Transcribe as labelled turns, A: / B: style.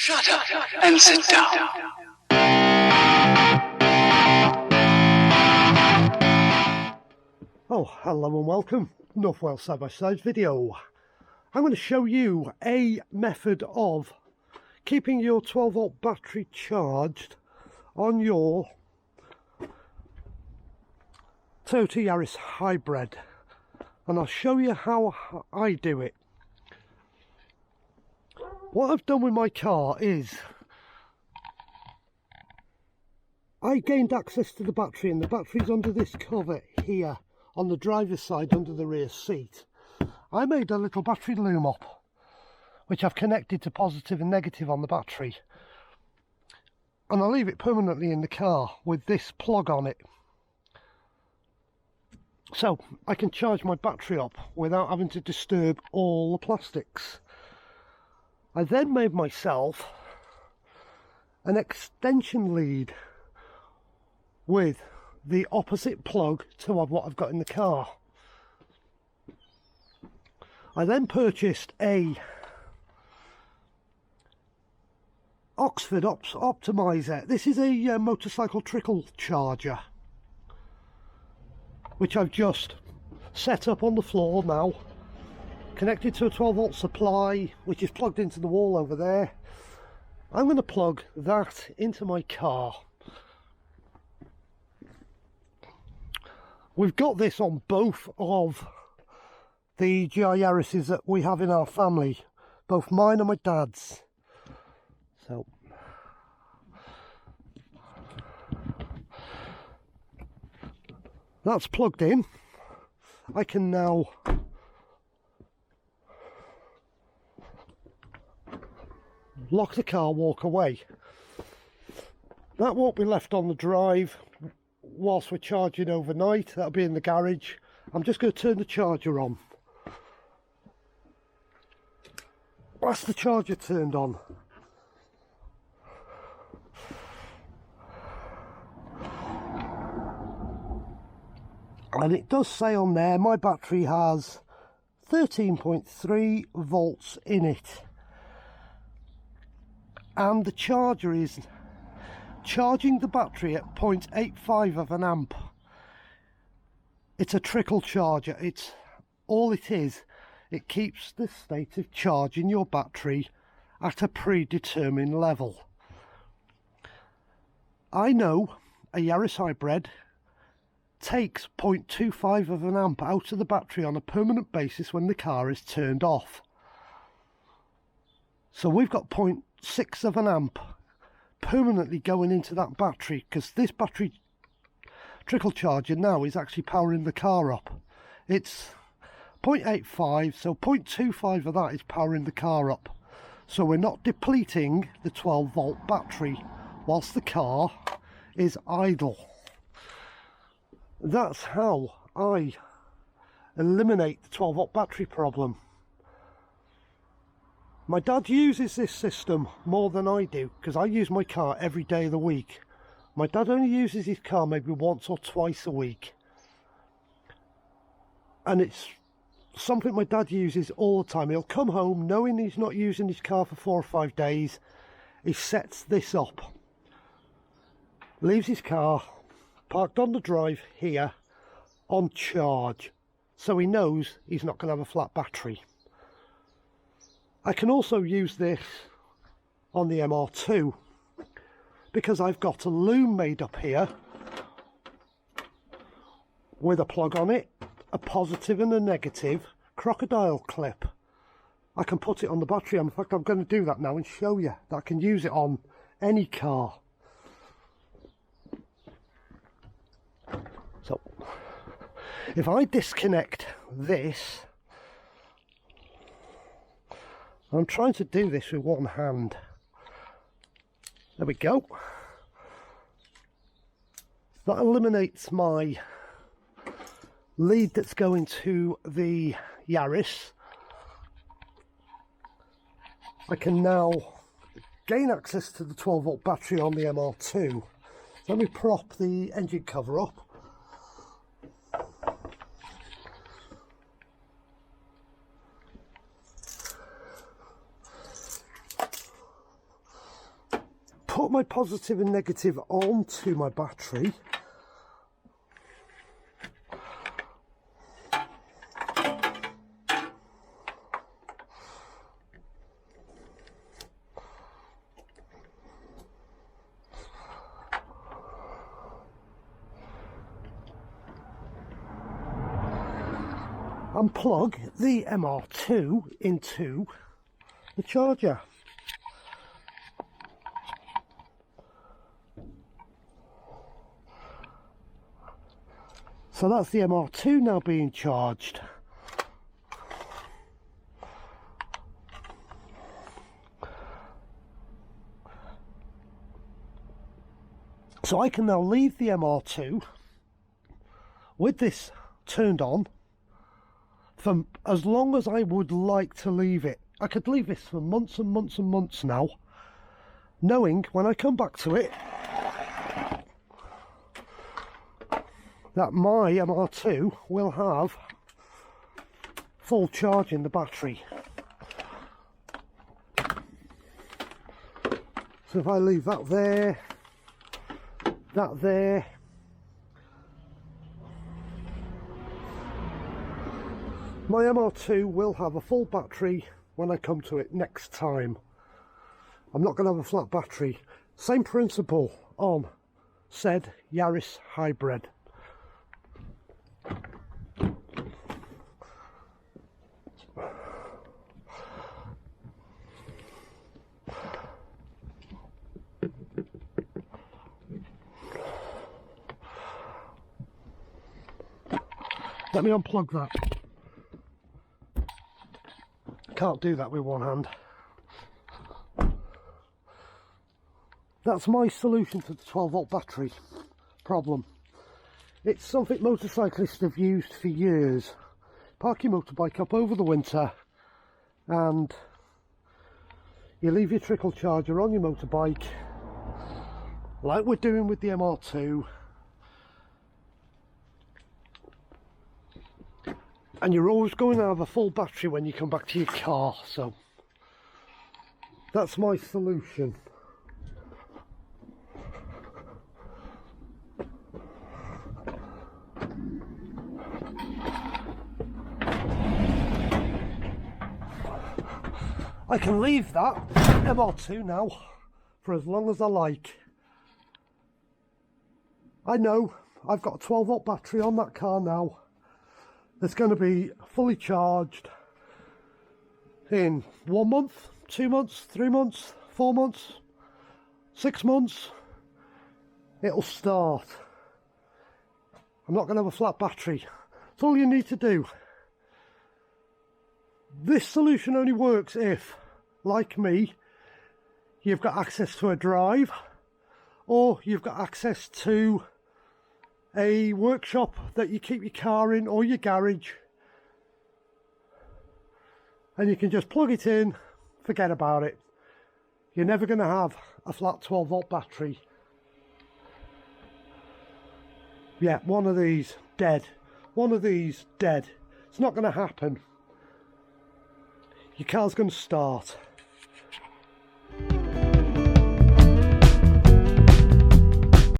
A: Shut up and sit down.
B: Oh, hello and welcome. North Wales Side by Side video. I'm going to show you a method of keeping your 12 volt battery charged on your Toyota Yaris Hybrid, and I'll show you how I do it. What I've done with my car is I gained access to the battery, and the battery's under this cover here on the driver's side under the rear seat. I made a little battery loom up which I've connected to positive and negative on the battery, and I'll leave it permanently in the car with this plug on it, so I can charge my battery up without having to disturb all the plastics. I then made myself an extension lead with the opposite plug to what I've got in the car. I then purchased a Oxford Optimizer. This is a motorcycle trickle charger, which I've just set up on the floor now, connected to a 12 volt supply which is plugged into the wall over there. I'm going to plug that into my car. We've got this on both of the GR Yarises that we have in our family, both mine and my dad's. So that's plugged in. I can now lock the car, walk away. That won't be left on the drive whilst we're charging overnight. That'll be in the garage. I'm just going to turn the charger on. That's the charger turned on. And it does say on there my battery has 13.3 volts in it, and the charger is charging the battery at 0.85 of an amp. It's a trickle charger. It's all it is. It keeps the state of charging your battery at a predetermined level. I know a Yaris Hybrid takes 0.25 of an amp out of the battery on a permanent basis when the car is turned off. So we've got 0.6 of an amp permanently going into that battery, because this battery trickle charger now is actually powering the car up. It's 0.85, so 0.25 of that is powering the car up. So we're not depleting the 12 volt battery whilst the car is idle. That's how I eliminate the 12 volt battery problem. My dad uses this system more than I do, because I use my car every day of the week. My dad only uses his car maybe once or twice a week, and it's something my dad uses all the time. He'll come home knowing he's not using his car for 4 or 5 days. He sets this up, leaves his car parked on the drive here on charge, so he knows he's not going to have a flat battery. I can also use this on the MR2 because I've got a loom made up here with a plug on it, a positive and a negative crocodile clip. I can put it on the battery. In fact, I'm going to do that now and show you that I can use it on any car. So if I disconnect this, I'm trying to do this with one hand. There we go. That eliminates my lead that's going to the Yaris. I can now gain access to the 12 volt battery on the MR2. Let me prop the engine cover up. put my positive and negative onto my battery. And plug the MR2 into the charger. So that's the MR2 now being charged. So I can now leave the MR2 with this turned on for as long as I would like to leave it. I could leave this for months and months and months now, knowing when I come back to it that my MR2 will have full charge in the battery. So if I leave that there, my MR2 will have a full battery when I come to it next time. I'm not going to have a flat battery. Same principle on said Yaris Hybrid. Let me unplug that. Can't do that with one hand. That's my solution to the 12-volt battery problem. It's something motorcyclists have used for years. Park your motorbike up over the winter and you leave your trickle charger on your motorbike like we're doing with the MR2, and you're always going to have a full battery when you come back to your car. So that's my solution. I can leave that MR2 now for as long as I like. I know I've got a 12-volt battery on that car now. It's going to be fully charged in 1 month, 2 months, 3 months, 4 months, 6 months. It'll start. I'm not going to have a flat battery. That's all you need to do. This solution only works if, like me, you've got access to a drive or you've got access to a workshop that you keep your car in, or your garage, and you can just plug it in, forget about it. You're never going to have a flat 12-volt battery. Yeah, one of these dead, one of these dead. It's not going to happen. Your car's going to start.